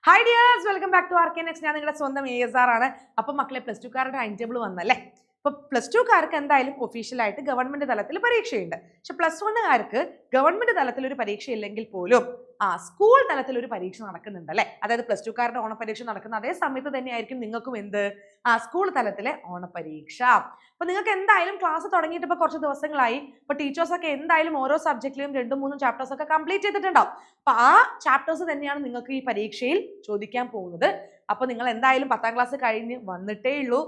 Hi dears, welcome back to RKNX. ഞാൻ നിങ്ങളുടെ സ്വന്തം ASR ആണ്. അപ്പോൾ മക്കളെ പ്ലസ് 2 കാരുടെ ടൈം ടേബിൾ വന്നല്ലേ. അപ്പോൾ പ്ലസ് 2 കാർക്ക് എന്തായാലും ഒഫീഷ്യലായിട്ട് ഗവൺമെന്റ് തലത്തിൽ പരീക്ഷയുണ്ട്. പക്ഷെ പ്ലസ് 1 കാർക്ക് ഗവൺമെന്റ് തലത്തിൽ ഒരു പരീക്ഷ ഇല്ലെങ്കിൽ പോലും സ്കൂൾ തലത്തിൽ ഒരു പരീക്ഷ നടക്കുന്നുണ്ടല്ലേ. അതായത് പ്ലസ് 2 കാരുടെ ഓണപരീക്ഷ നടക്കുന്ന അതേ സമയത്ത് തന്നെയായിരിക്കും നിങ്ങൾക്കും സ്കൂൾ തലത്തിലെ ഓണപരീക്ഷ. അപ്പോൾ നിങ്ങൾക്ക് എന്തായാലും ക്ലാസ് തുടങ്ങിയിട്ട് ഇപ്പോൾ കുറച്ച് ദിവസങ്ങളായി. അപ്പോൾ ടീച്ചേഴ്സ് ഒക്കെ എന്തായാലും ഓരോ സബ്ജക്റ്റിലും 2-3 ചാപ്റ്റേഴ്സ് ഒക്കെ കംപ്ലീറ്റ് ചെയ്തിട്ടുണ്ടാവും. അപ്പോൾ ആ ചാപ്റ്റേഴ്സ് തന്നെയാണ് നിങ്ങൾക്ക് ഈ പരീക്ഷയിൽ ചോദിക്കാൻ പോകുന്നത്. അപ്പോൾ നിങ്ങൾ എന്തായാലും 10ാം ക്ലാസ് കഴിഞ്ഞ് വന്നിട്ടേ ഉള്ളൂ.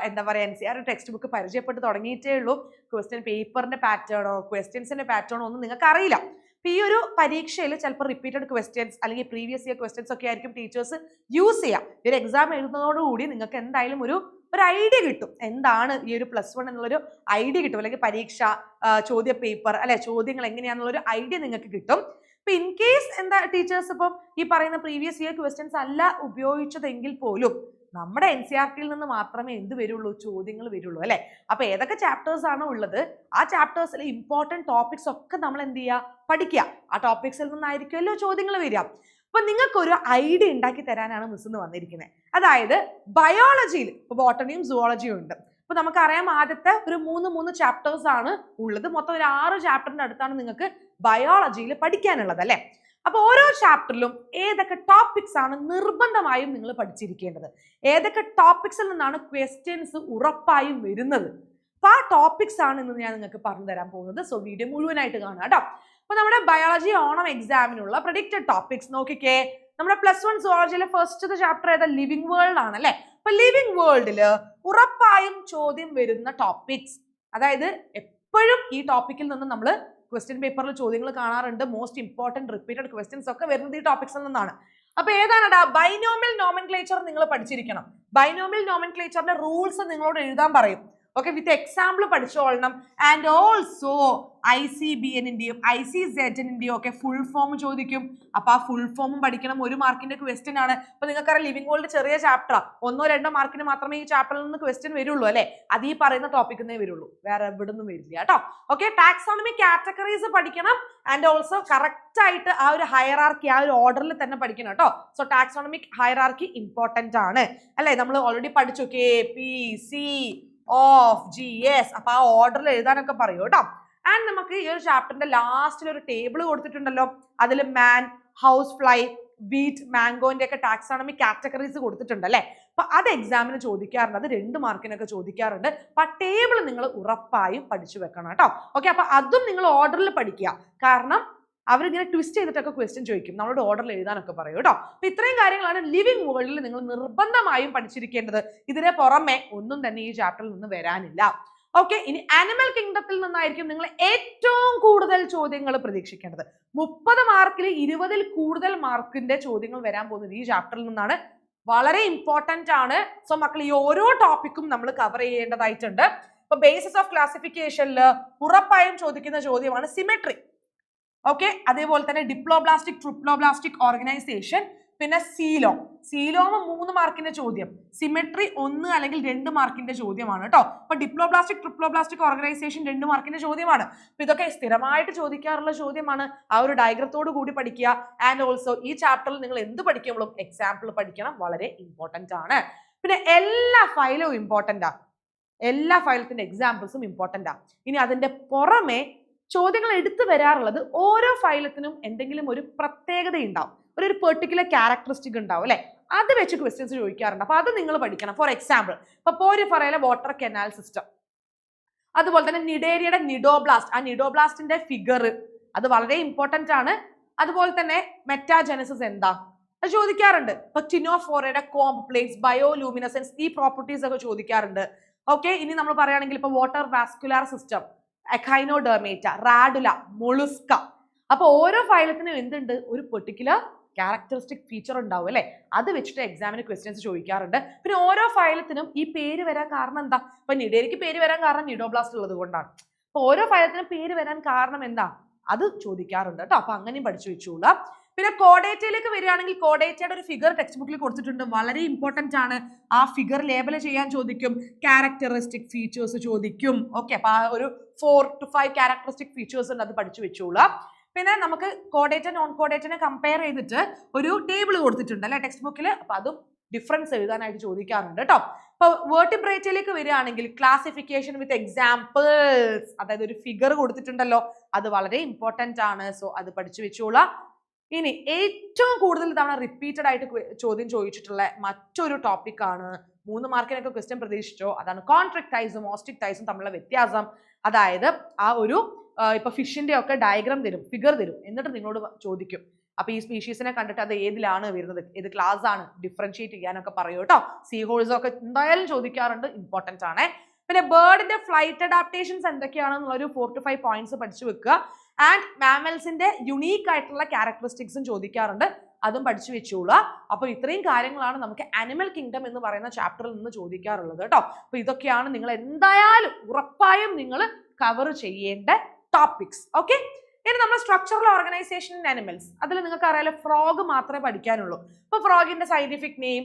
എന്താ പറയുക, NCERT ടെക്സ്റ്റ് ബുക്ക് പരിചയപ്പെട്ട് തുടങ്ങിയിട്ടേ ഉള്ളൂ. ക്വസ്റ്റ്യൻ പേപ്പറിന്റെ പാറ്റേണോ ക്വസ്റ്റ്യൻസിന്റെ പാറ്റേണോ ഒന്നും നിങ്ങൾക്ക് അറിയില്ല. അപ്പോൾ ഈ ഒരു പരീക്ഷയിൽ ചിലപ്പോൾ റിപ്പീറ്റഡ് ക്വസ്റ്റ്യൻസ് അല്ലെങ്കിൽ പ്രീവിയസ് ഇയർ ക്വസ്റ്റ്യൻസ് ഒക്കെ ആയിരിക്കും ടീച്ചേഴ്സ് യൂസ് ചെയ്യുക. ഈ ഒരു എക്സാം എഴുതുന്നതോടുകൂടി നിങ്ങൾക്ക് എന്തായാലും ഒരു ഐഡിയ കിട്ടും. എന്താണ് ഈ ഒരു +1 എന്നുള്ളൊരു ഐഡിയ കിട്ടും. അല്ലെങ്കിൽ പരീക്ഷ ചോദ്യ പേപ്പർ അല്ലെ ചോദ്യങ്ങൾ എങ്ങനെയാണെന്നുള്ളൊരു ഐഡിയ നിങ്ങൾക്ക് കിട്ടും. ഇപ്പൊ ഇൻ കേസ് ടീച്ചേഴ്സ് ഇപ്പം ഈ പറയുന്ന പ്രീവിയസ് ഇയർ ക്വസ്റ്റ്യൻസ് അല്ല ഉപയോഗിച്ചതെങ്കിൽ പോലും നമ്മുടെ NCERT-യിൽ നിന്ന് മാത്രമേ എന്ത് വരുള്ളൂ, ചോദ്യങ്ങൾ വരുള്ളൂ അല്ലെ. അപ്പൊ ഏതൊക്കെ ചാപ്റ്റേഴ്സ് ആണോ ഉള്ളത് ആ ചാപ്റ്റേഴ്സിലെ ഇമ്പോർട്ടന്റ് ടോപ്പിക്സ് ഒക്കെ നമ്മൾ എന്ത് ചെയ്യുക, പഠിക്കുക. ആ ടോപ്പിക്സിൽ നിന്നായിരിക്കുമല്ലോ ചോദ്യങ്ങൾ വരിക. അപ്പൊ നിങ്ങൾക്കൊരു ഐഡിയ ഉണ്ടാക്കി തരാനാണ് മിസ് ഇന്ന് വന്നിരിക്കുന്നത്. അതായത് ബയോളജിയിൽ ഇപ്പൊ ബോട്ടണിയും സുവോളജിയും ഉണ്ട്. അപ്പൊ നമുക്കറിയാം ആദ്യത്തെ ഒരു മൂന്ന് ചാപ്റ്റേഴ്സ് ആണ് ഉള്ളത്. മൊത്തം ഒരു 6 ചാപ്റ്ററിന്റെ അടുത്താണ് നിങ്ങൾക്ക് ബയോളജിയിൽ പഠിക്കാനുള്ളത് അല്ലെ. അപ്പൊ ഓരോ ചാപ്റ്ററിലും ഏതൊക്കെ ടോപ്പിക്സ് ആണ് നിർബന്ധമായും നിങ്ങൾ പഠിച്ചിരിക്കേണ്ടത്, ഏതൊക്കെ ടോപ്പിക്സിൽ നിന്നാണ് ക്വസ്റ്റ്യൻസ് ഉറപ്പായും വരുന്നത്, അപ്പൊ ആ ടോപ്പിക്സ് ആണ് ഇന്ന് ഞാൻ നിങ്ങൾക്ക് പറഞ്ഞു തരാൻ പോകുന്നത്. സോ വീഡിയോ മുഴുവനായിട്ട് കാണാം കേട്ടോ. അപ്പൊ നമ്മുടെ ബയോളജി ഓണം എക്സാമിനുള്ള പ്രഡിക്റ്റഡ് ടോപ്പിക്സ് നോക്കിക്കേ. നമ്മുടെ +1 സുവോളജിയിലെ ഫസ്റ്റ് ചാപ്റ്റർ ഏതാ, ലിവിംഗ് വേൾഡ് ആണല്ലേ. അപ്പൊ ലിവിംഗ് വേൾഡില് ഉറപ്പായും ചോദ്യം വരുന്ന ടോപ്പിക്സ്, അതായത് എപ്പോഴും ഈ ടോപ്പിക്കിൽ നിന്ന് നമ്മൾ ക്വസ്റ്റ്യൻ പേപ്പറിൽ ചോദ്യങ്ങൾ കാണാറുണ്ട്. മോസ്റ്റ് ഇമ്പോർട്ടന്റ് റിപ്പീറ്റഡ് ക്വസ്റ്റ്യൻസ് ഒക്കെ വരുന്നത് ഈ ടോപ്പിക്സിൽ നിന്നാണ്. അപ്പൊ ഏതാണ് ബൈനോമിയൽ നോമൻക്ലേച്ചർ നിങ്ങൾ പഠിച്ചിരിക്കണം. ബൈനോമിയൽ നോമൻക്ലേച്ചറിന്റെ റൂൾസ് നിങ്ങളോട് എഴുതാൻ പറയും. ഓക്കെ, വിത്ത് എക്സാമ്പിൾ പഠിച്ചോളണം. ആൻഡ് ഓൾസോ ICBN-ന്റെയും ICZ-ന്റെയും ഒക്കെ ഫുൾ ഫോം ചോദിക്കും. അപ്പൊ ആ ഫുൾ ഫോമും പഠിക്കണം. 1 മാർക്കിന്റെ ക്വസ്റ്റ്യൻ ആണ്. അപ്പൊ നിങ്ങൾക്കറിയാം ലിവിംഗ് വേൾഡ് ചെറിയ ചാപ്റ്റർ, 1-2 മാർക്കിന് മാത്രമേ ഈ ചാപ്റ്ററിൽ നിന്ന് ക്വസ്റ്റ്യൻ വരുള്ളൂ അല്ലെ. അത് ഈ പറയുന്ന ടോപ്പിക്കുന്നേ വരുള്ളൂ, വേറെ എവിടെ നിന്നും വരില്ല കേട്ടോ. ഓക്കെ, ടാക്സോണമി കാറ്റഗറീസ് പഠിക്കണം. ആൻഡ് ഓൾസോ കറക്റ്റ് ആയിട്ട് ആ ഒരു ഹയറാർക്കി ആ ഒരു ഓർഡറിൽ തന്നെ പഠിക്കണം കേട്ടോ. സോ ടാക്സോണമിക് ഹയറാർക്കി ഇമ്പോർട്ടന്റ് ആണ് അല്ലെ. നമ്മൾ ഓൾറെഡി പഠിച്ചു KPC ഓഫ് GS. അപ്പൊ ആ ഓർഡറിൽ എഴുതാനൊക്കെ പറയൂ കേട്ടോ. ആൻഡ് നമുക്ക് ഈ ഒരു ചാപ്റ്ററിന്റെ ലാസ്റ്റിൽ ഒരു ടേബിൾ കൊടുത്തിട്ടുണ്ടല്ലോ. അതിൽ മാൻ, ഹൗസ് ഫ്ലൈ, വീറ്റ്, മാംഗോന്റെ ഒക്കെ ടാക്സോണമി കാറ്റഗറീസ് കൊടുത്തിട്ടുണ്ട് അല്ലെ. അപ്പൊ അത് എക്സാമിന് ചോദിക്കാറുണ്ട്, അത് 2 മാർക്കിനൊക്കെ ചോദിക്കാറുണ്ട്. അപ്പൊ ആ ടേബിൾ നിങ്ങൾ ഉറപ്പായും പഠിച്ചു വെക്കണം കേട്ടോ. ഓക്കെ, അപ്പൊ അതും നിങ്ങൾ ഓർഡറിൽ പഠിക്കുക. കാരണം അവരിങ്ങനെ ട്വിസ്റ്റ് ചെയ്തിട്ടൊക്കെ ക്വസ്റ്റ്യൻ ചോദിക്കും, നമ്മളോട് ഓർഡറിൽ എഴുതാനൊക്കെ പറയും കേട്ടോ. അപ്പൊ ഇത്രയും കാര്യങ്ങളാണ് ലിവിംഗ് വേൾഡിൽ നിങ്ങൾ നിർബന്ധമായും പഠിച്ചിരിക്കേണ്ടത്. ഇതിനെ പുറമെ ഒന്നും തന്നെ ഈ ചാപ്റ്ററിൽ നിന്ന് വരാനില്ല. ഓക്കെ, ഇനി ആനിമൽ കിങ്ഡത്തിൽ നിന്നായിരിക്കും നിങ്ങൾ ഏറ്റവും കൂടുതൽ ചോദ്യങ്ങൾ പ്രതീക്ഷിക്കേണ്ടത്. 30 മാർക്കിൽ 20-ൽ കൂടുതൽ മാർക്കിന്റെ ചോദ്യങ്ങൾ വരാൻ പോകുന്നത് ഈ ചാപ്റ്ററിൽ നിന്നാണ്. വളരെ ഇമ്പോർട്ടന്റ് ആണ്. സോ മക്കൾ ഈ ഓരോ ടോപ്പിക്കും നമ്മൾ കവർ ചെയ്യേണ്ടതായിട്ടുണ്ട്. ഇപ്പൊ ബേസിസ് ഓഫ് ക്ലാസിഫിക്കേഷനിൽ ഉറപ്പായും ചോദിക്കുന്ന ചോദ്യമാണ് സിമെട്രി. ഓക്കെ, അതേപോലെ തന്നെ ഡിപ്ലോബ്ലാസ്റ്റിക് ട്രിപ്ലോബ്ലാസ്റ്റിക് ഓർഗനൈസേഷൻ, പിന്നെ സീലോം 3 മാർക്കിന്റെ ചോദ്യം, സിമെട്രി 1 അല്ലെങ്കിൽ 2 മാർക്കിന്റെ ചോദ്യമാണ് കേട്ടോ. അപ്പൊ ഡിപ്ലോബ്ലാസ്റ്റിക് ട്രിപ്ലോബ്ലാസ്റ്റിക് ഓർഗനൈസേഷൻ 2 മാർക്കിന്റെ ചോദ്യമാണ്. അപ്പൊ ഇതൊക്കെ സ്ഥിരമായിട്ട് ചോദിക്കാറുള്ള ചോദ്യമാണ്. ആ ഒരു ഡയഗ്രത്തോട് കൂടി പഠിക്കുക. ആൻഡ് ഓൾസോ ഈ ചാപ്റ്ററിൽ നിങ്ങൾ എന്ത് പഠിക്കുമ്പോഴും എക്സാമ്പിൾ പഠിക്കണം, വളരെ ഇമ്പോർട്ടന്റ് ആണ്. പിന്നെ എല്ലാ ഫയലും ഇമ്പോർട്ടന്റ് ആ, എല്ലാ ഫയലത്തിന്റെ എക്സാമ്പിൾസും ഇമ്പോർട്ടന്റ് ആ. ഇനി അതിന്റെ പുറമെ ചോദ്യങ്ങൾ എടുത്തു വരാറുള്ളത് ഓരോ ഫയലത്തിനും എന്തെങ്കിലും ഒരു പ്രത്യേകത ഉണ്ടാവും, ഒരു പെർട്ടിക്കുലർ ക്യാരക്ടറിസ്റ്റിക് ഉണ്ടാവും അല്ലെ. അത് വെച്ച് ക്വസ്റ്റ്യൻസ് ചോദിക്കാറുണ്ട്. അപ്പൊ അത് നിങ്ങൾ പഠിക്കണം. ഫോർ എക്സാമ്പിൾ ഇപ്പൊ പോരിഫറയിലെ വാട്ടർ കനാൽ സിസ്റ്റം, അതുപോലെ തന്നെ നിഡേരിയയുടെ നിഡോബ്ലാസ്റ്റ്, ആ നിഡോബ്ലാസ്റ്റിന്റെ ഫിഗർ അത് വളരെ ഇമ്പോർട്ടന്റ് ആണ്. അതുപോലെ തന്നെ മെറ്റാജെനസിസ് എന്താ അത് ചോദിക്കാറുണ്ട്. ഇപ്പൊ ടിനോഫോറയുടെ കോംപ്ലെക്സ്, ബയോലൂമിനസൻസ്, ഈ പ്രോപ്പർട്ടീസ് ഒക്കെ ചോദിക്കാറുണ്ട്. ഓക്കെ, ഇനി നമ്മൾ പറയുകയാണെങ്കിൽ ഇപ്പൊ water vascular system, echinodermata, radula, mollusca. അപ്പൊ ഓരോ ഫൈലത്തിനും എന്തുണ്ട്, ഒരു പെർട്ടിക്കുലർ ക്യാരക്ടറിസ്റ്റിക് ഫീച്ചർ ഉണ്ടാവും അല്ലെ. അത് വെച്ചിട്ട് എക്സാമിന് ക്വസ്റ്റ്യൻസ് ചോദിക്കാറുണ്ട്. പിന്നെ ഓരോ ഫൈലത്തിനും ഈ പേര് വരാൻ കാരണം എന്താ, ഇപ്പൊ നിഡേരിക്ക് പേര് വരാൻ കാരണം നിഡോബ്ലാസ്റ്റ് ഉള്ളത് കൊണ്ടാണ്. അപ്പൊ ഓരോ ഫൈലത്തിനും പേര് വരാൻ കാരണം എന്താ, അത് ചോദിക്കാറുണ്ട് കേട്ടോ. അപ്പൊ അങ്ങനെയും പഠിച്ചു വെച്ചോളാം. പിന്നെ കോഡേറ്റയിലേക്ക് വരികയാണെങ്കിൽ കോഡേറ്റയുടെ ഒരു ഫിഗർ ടെക്സ്റ്റ് ബുക്കിൽ കൊടുത്തിട്ടുണ്ട്, വളരെ ഇമ്പോർട്ടന്റ് ആണ്. ആ ഫിഗർ ലേബൽ ചെയ്യാൻ ചോദിക്കും, ക്യാരക്ടറിസ്റ്റിക് ഫീച്ചേഴ്സ് ചോദിക്കും. ഓക്കെ, അപ്പൊ ആ ഒരു 4 to 5 ക്യാരക്ടറിസ്റ്റിക് ഫീച്ചേഴ്സ് ഉണ്ട്, അത് പഠിച്ചു വെച്ചോളാം. പിന്നെ നമുക്ക് കോഡേറ്റ നോൺ കോഡേറ്റിനെ കമ്പയർ ചെയ്തിട്ട് ഒരു ടേബിൾ കൊടുത്തിട്ടുണ്ട് അല്ലെ ടെക്സ്റ്റ് ബുക്കിൽ. അപ്പൊ അതും ഡിഫറൻസ് എഴുതാനായിട്ട് ചോദിക്കാറുണ്ട് കേട്ടോ. ഇപ്പൊ വേർട്ടിബ്രേറ്റയിലേക്ക് വരികയാണെങ്കിൽ ക്ലാസിഫിക്കേഷൻ വിത്ത് എക്സാമ്പിൾസ്, അതായത് ഒരു ഫിഗർ കൊടുത്തിട്ടുണ്ടല്ലോ, അത് വളരെ ഇമ്പോർട്ടന്റ് ആണ്. സോ അത് പഠിച്ചു വെച്ചോളാം. ഇനി ഏറ്റവും കൂടുതൽ തവണ റിപ്പീറ്റഡ് ആയിട്ട് ചോദ്യം ചോദിച്ചിട്ടുള്ള മറ്റൊരു ടോപ്പിക് ആണ്, 3 മാർക്കിനൊക്കെ ക്വസ്റ്റ്യൻ പ്രതീക്ഷിച്ചോ, അതാണ് കോൺട്രക്ടൈസും ഓസ്റ്റിക്ടൈസും തമ്മിലുള്ള വ്യത്യാസം. അതായത് ആ ഒരു ഇപ്പൊ ഫിഷിന്റെ ഒക്കെ ഡയഗ്രാം തരും, ഫിഗർ തരും, എന്നിട്ട് നിങ്ങളോട് ചോദിക്കും അപ്പൊ ഈ സ്പീഷീസിനെ കണ്ടിട്ട് അത് ഏതിലാണ് വരുന്നത്, ഏത് ക്ലാസ് ആണ്, ഡിഫറൻഷിയേറ്റ് ചെയ്യാനൊക്കെ പറയൂ കേട്ടോ. സീ ഹോൾസും ഒക്കെ എന്തായാലും ചോദിക്കാറുണ്ട്, ഇമ്പോർട്ടന്റ് ആണ്. പിന്നെ ബേർഡിന്റെ ഫ്ലൈറ്റ് അഡാപ്റ്റേഷൻസ് എന്തൊക്കെയാണെന്നുള്ള ഒരു 4 to 5 പോയിന്റ്സ് പഠിച്ചു വെക്കുക. ആൻഡ് മാമൽസിന്റെ യുണീക്ക് ആയിട്ടുള്ള ക്യാരക്ടറിസ്റ്റിക്സും ചോദിക്കാറുണ്ട്, അതും പഠിച്ചു വെച്ചോളുക. അപ്പൊ ഇത്രയും കാര്യങ്ങളാണ് നമുക്ക് ആനിമൽ കിങ്ഡം എന്ന് പറയുന്ന ചാപ്റ്ററിൽ നിന്ന് ചോദിക്കാറുള്ളത് കേട്ടോ. അപ്പൊ ഇതൊക്കെയാണ് നിങ്ങൾ എന്തായാലും ഉറപ്പായും നിങ്ങൾ കവർ ചെയ്യേണ്ട ടോപ്പിക്സ്. ഓക്കെ, ഇനി നമ്മൾ സ്ട്രക്ചറൽ ഓർഗനൈസേഷൻ ഇൻ ആനിമൽസ്, അതിൽ നിങ്ങൾക്ക് അറിയാലോ ഫ്രോഗ് മാത്രമേ പഠിക്കാനുള്ളൂ. ഇപ്പൊ ഫ്രോഗിന്റെ സയന്റിഫിക് നെയിം,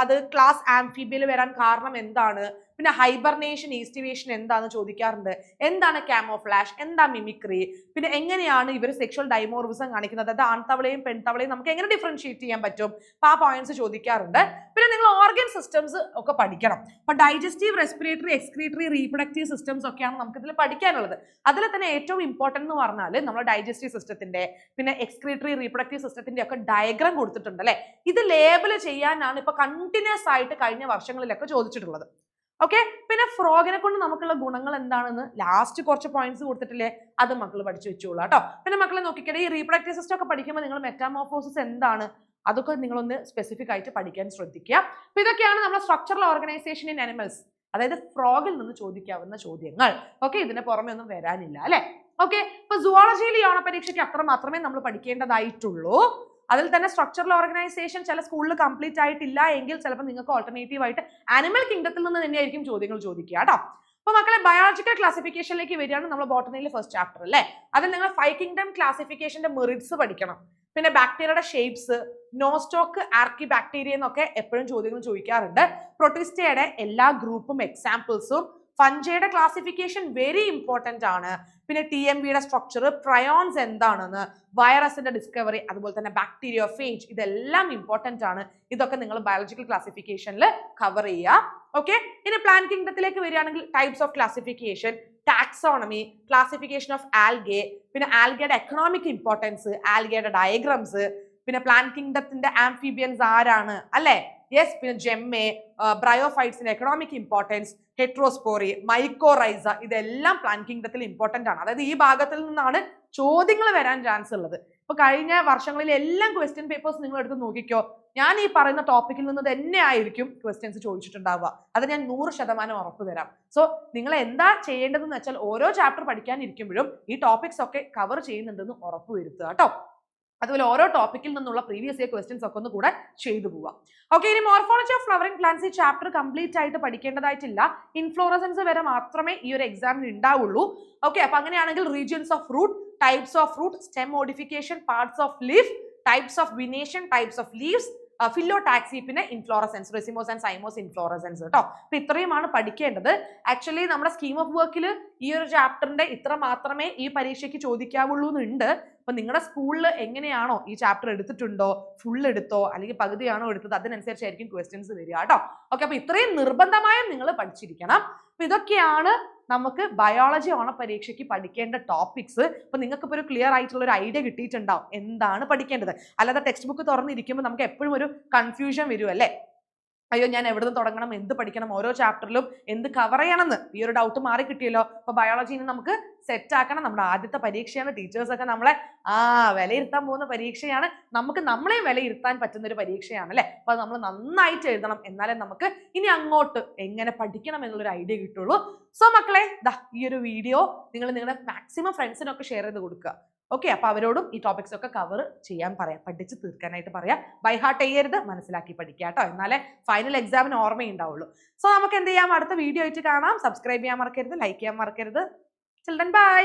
അത് ക്ലാസ് ആംഫിബിയയിൽ വരാൻ കാരണം എന്താണ്, പിന്നെ ഹൈബർനേഷൻ ഈസ്റ്റിവേഷൻ എന്താന്ന് ചോദിക്കാറുണ്ട്, എന്താണ് ക്യാമോഫ്ലാഷ്, എന്താ മിമിക്രി, പിന്നെ എങ്ങനെയാണ് ഇവർ സെക്ഷൽ ഡൈമോർഫിസം കാണിക്കുന്നത്, അതായത് ആൺതവളയും പെൺതവളയും നമുക്ക് എങ്ങനെ ഡിഫറൻഷിയേറ്റ് ചെയ്യാൻ പറ്റും, അപ്പൊ ആ പോയിന്റ്സ് ചോദിക്കാറുണ്ട്. പിന്നെ നിങ്ങൾ ഓർഗൻ സിസ്റ്റംസ് ഒക്കെ പഠിക്കണം. അപ്പൊ digestive, respiratory, excretory, reproductive systems ഒക്കെയാണ് നമുക്ക് ഇതിൽ പഠിക്കാനുള്ളത്. അതിൽ തന്നെ ഏറ്റവും ഇമ്പോർട്ടന്റ് എന്ന് പറഞ്ഞാൽ നമ്മുടെ ഡൈജസ്റ്റീവ് സിസ്റ്റത്തിന്റെ പിന്നെ എക്സ്ക്രീറ്ററി, റീപ്രൊഡക്റ്റീവ് സിസ്റ്റത്തിന്റെ ഒക്കെ ഡയഗ്രാം കൊടുത്തിട്ടുണ്ട് അല്ലെ. ഇത് ലേബൽ ചെയ്യാനാണ് ഇപ്പൊ കണ്ടിന്യൂസ് ആയിട്ട് കഴിഞ്ഞ വർഷങ്ങളിലൊക്കെ ചോദിച്ചിട്ടുള്ളത്. ഓക്കെ, പിന്നെ ഫ്രോഗിനെ കൊണ്ട് നമുക്കുള്ള ഗുണങ്ങൾ എന്താണെന്ന് ലാസ്റ്റ് കുറച്ച് പോയിന്റ്സ് കൊടുത്തിട്ടില്ലേ, അത് മക്കൾ പഠിച്ചു വെച്ചോളൂ കേട്ടോ. പിന്നെ മക്കളെ നോക്കിക്കട്ടെ, ഈ റീപ്രൊഡക്റ്റീവ് സിസ്റ്റം ഒക്കെ പഠിക്കുമ്പോൾ നിങ്ങൾ മെറ്റാമോർഫോസിസ് എന്താണ് അതൊക്കെ നിങ്ങളൊന്ന് സ്പെസിഫിക് ആയിട്ട് പഠിക്കാൻ ശ്രദ്ധിക്കുക. അപ്പൊ ഇതൊക്കെയാണ് നമ്മുടെ സ്ട്രക്ചറൽ ഓർഗനൈസേഷൻ ഇൻ ആനിമൽസ്, അതായത് ഫ്രോഗിൽ നിന്ന് ചോദിക്കാവുന്ന ചോദ്യങ്ങൾ. ഓക്കെ, ഇതിന് പുറമെ ഒന്നും വരാനില്ല അല്ലെ. ഓക്കെ, ഇപ്പൊ സുവോളജിയിൽ യോണ പരീക്ഷയ്ക്ക് അത്ര മാത്രമേ നമ്മൾ പഠിക്കേണ്ടതായിട്ടുള്ളൂ. അതിൽ തന്നെ സ്ട്രക്ചറൽ ഓർഗനൈസേഷൻ ചില സ്കൂളിൽ കംപ്ലീറ്റ് ആയിട്ടില്ല എങ്കിൽ ചിലപ്പോൾ നിങ്ങൾക്ക് ഓൾട്ടർനേറ്റീവ് ആയിട്ട് ആനിമൽ കിങ്ഡത്തിൽ നിന്ന് തന്നെയായിരിക്കും ചോദ്യങ്ങൾ ചോദിക്കുക കേട്ടോ. അപ്പൊ മക്കളെ ബയോളജിക്കൽ ക്ലാസിഫിക്കേഷനിലേക്ക് വരികയാണ് നമ്മൾ ബോട്ടണിയിലെ ഫസ്റ്റ് ചാപ്റ്റർ അല്ലേ. അതിൽ നിങ്ങൾ 5 കിങ്ഡം ക്ലാസിഫിക്കേഷന്റെ മെറിറ്റ്സ് പഠിക്കണം. പിന്നെ ബാക്ടീരിയയുടെ ഷേപ്സ്, നോസ്റ്റോക്ക്, ആർക്കി ബാക്ടീരിയ എന്നൊക്കെ എപ്പോഴും ചോദ്യങ്ങൾ ചോദിക്കാറുണ്ട്. പ്രൊട്ടിസ്റ്റയുടെ എല്ലാ ഗ്രൂപ്പും എക്സാമ്പിൾസും, ഫഞ്ചയുടെ ക്ലാസിഫിക്കേഷൻ വെരി ഇമ്പോർട്ടന്റ് ആണ്. പിന്നെ TMBയുടെ സ്ട്രക്ചർ, പ്രയോൺസ് എന്താണെന്ന്, വൈറസിന്റെ ഡിസ്കവറി, അതുപോലെ തന്നെ ബാക്ടീരിയോഫേജ്, ഇതെല്ലാം ഇമ്പോർട്ടന്റ് ആണ്. ഇതൊക്കെ നിങ്ങൾ ബയോളജിക്കൽ ക്ലാസിഫിക്കേഷനിൽ കവർ ചെയ്യുക. ഓക്കെ, ഇനി പ്ലാന്റ് കിങ്ഡത്തിലേക്ക് വരികയാണെങ്കിൽ types of classification, taxonomy, classification of algae, പിന്നെ ആൽഗയുടെ എക്കണോമിക് ഇമ്പോർട്ടൻസ്, ആൽഗയുടെ ഡയഗ്രാംസ്, പിന്നെ പ്ലാന്റ് കിങ്ഡത്തിന്റെ ആംഫിബിയൻസ് ആരാണ് അല്ലെ, യെസ്, പിന്നെ ജെമ്മെ, ബ്രയോഫൈറ്റ്സിന്റെ എക്കണോമിക് ഇമ്പോർട്ടൻസ്, ഹെട്രോസ്പോറി, മൈക്കോറൈസ, ഇതെല്ലാം പ്ലാന്റ് കിങ്ഡത്തിൽ ഇമ്പോർട്ടന്റ് ആണ്. അതായത് ഈ ഭാഗത്തിൽ നിന്നാണ് ചോദ്യങ്ങൾ വരാൻ ചാൻസ് ഉള്ളത്. ഇപ്പൊ കഴിഞ്ഞ വർഷങ്ങളിൽ എല്ലാം ക്വസ്റ്റ്യൻ പേപ്പേഴ്സ് നിങ്ങൾ എടുത്ത് നോക്കിക്കോ, ഞാൻ ഈ പറയുന്ന ടോപ്പിക്കിൽ നിന്ന് തന്നെ ആയിരിക്കും ക്വസ്റ്റ്യൻസ് ചോദിച്ചിട്ടുണ്ടാവുക. അത് ഞാൻ 100% ഉറപ്പ് തരാം. സോ നിങ്ങൾ എന്താ ചെയ്യേണ്ടതെന്ന് വെച്ചാൽ ഓരോ ചാപ്റ്റർ പഠിക്കാനിരിക്കുമ്പോഴും ഈ ടോപ്പിക്സ് ഒക്കെ കവർ ചെയ്യുന്നുണ്ടെന്ന് ഉറപ്പ് വരുത്തുക കേട്ടോ. അതുപോലെ ഓരോ ടോപ്പിക്കിൽ നിന്നുള്ള പ്രീവിയസ് ഇയർ ക്വസ്റ്റ്യൻസ് ഒക്കെ ഒന്ന് കൂടെ ചെയ്തു പോവാം. ഓക്കെ, ഇനി മോർഫോളജി ഓഫ് ഫ്ലവറിംഗ് പ്ലാന്റ്സ് ഈ ചാപ്റ്റർ കംപ്ലീറ്റ് ആയിട്ട് പഠിക്കേണ്ടതായിട്ടില്ല. ഇൻഫ്ലോറസൻസ് വരെ മാത്രമേ ഈ ഒരു എക്സാമിന് ഉണ്ടാവുള്ളൂ. ഓക്കെ, അപ്പൊ അങ്ങനെയാണെങ്കിൽ regions of fruit, types of fruit, stem modification, parts of leaf, types of venation, types of leaves, phyllotaxy, പിന്നെ inflorescence, racemose and cymose inflorescence കേട്ടോ. അപ്പൊ ഇത്രയുമാണ് പഠിക്കേണ്ടത്. ആക്ച്വലി നമ്മുടെ സ്കീം ഓഫ് വർക്കിൽ ഈ ഒരു ചാപ്റ്ററിന്റെ ഇത്ര മാത്രമേ ഈ പരീക്ഷയ്ക്ക് ചോദിക്കാവുള്ളൂ എന്നുണ്ട്. അപ്പൊ നിങ്ങളുടെ സ്കൂളിൽ എങ്ങനെയാണോ ഈ ചാപ്റ്റർ എടുത്തിട്ടുണ്ടോ, ഫുൾ എടുത്തോ അല്ലെങ്കിൽ പകുതിയാണോ എടുത്തത്, അതിനനുസരിച്ചായിരിക്കും ക്വസ്റ്റ്യൻസ് വരിക കേട്ടോ. ഓക്കെ, അപ്പൊ ഇത്രയും നിർബന്ധമായും നിങ്ങൾ പഠിച്ചിരിക്കണം. അപ്പൊ ഇതൊക്കെയാണ് നമുക്ക് ബയോളജി ഓണപരീക്ഷയ്ക്ക് പഠിക്കേണ്ട ടോപ്പിക്സ്. അപ്പൊ നിങ്ങൾക്ക് ഇപ്പോൾ ഒരു ക്ലിയർ ആയിട്ടുള്ള ഒരു ഐഡിയ കിട്ടിയിട്ടുണ്ടാവും എന്താണ് പഠിക്കേണ്ടത്. അല്ലാതെ ടെക്സ്റ്റ് ബുക്ക് തുറന്നിരിക്കുമ്പോൾ നമുക്ക് എപ്പോഴും ഒരു കൺഫ്യൂഷൻ വരും അല്ലേ, അയ്യോ ഞാൻ എവിടെ നിന്ന് തുടങ്ങണം, എന്ത് പഠിക്കണം, ഓരോ ചാപ്റ്ററിലും എന്ത് കവർ ചെയ്യണമെന്ന് ഈ ഒരു ഡൗട്ട് മാറി കിട്ടിയല്ലോ. അപ്പൊ ബയോളജിനെ നമുക്ക് സെറ്റ് ആക്കണം. നമ്മുടെ ആദ്യത്തെ പരീക്ഷയാണ്. ടീച്ചേഴ്സൊക്കെ നമ്മളെ വിലയിരുത്താൻ പോകുന്ന പരീക്ഷയാണ്. നമുക്ക് നമ്മളെ വിലയിരുത്താൻ പറ്റുന്ന ഒരു പരീക്ഷയാണ് അല്ലെ. അപ്പൊ നമ്മൾ നന്നായിട്ട് എഴുതണം, എന്നാലേ നമുക്ക് ഇനി അങ്ങോട്ട് എങ്ങനെ പഠിക്കണം എന്നുള്ളൊരു ഐഡിയ കിട്ടുള്ളൂ. സോ മക്കളെ, ഈ ഒരു വീഡിയോ നിങ്ങൾ നിങ്ങളുടെ മാക്സിമം ഫ്രണ്ട്സിനൊക്കെ ഷെയർ ചെയ്ത് കൊടുക്കുക. ഓക്കെ, അപ്പൊ അവരോടും ഈ ടോപ്പിക്സ് ഒക്കെ കവർ ചെയ്യാൻ പറയാം, പഠിച്ച് തീർക്കാനായിട്ട് പറയാം. ബൈ ഹാർട്ട് ചെയ്യരുത്, മനസ്സിലാക്കി പഠിക്കുക കേട്ടോ, എന്നാലേ ഫൈനൽ എക്സാമിന് ഓർമ്മയുണ്ടാവുള്ളൂ. സോ നമുക്ക് എന്ത് ചെയ്യാം, അടുത്ത വീഡിയോ ആയിട്ട് കാണാം. സബ്സ്ക്രൈബ് ചെയ്യാൻ മറക്കരുത്, ലൈക്ക് ചെയ്യാൻ മറക്കരുത്. Children by.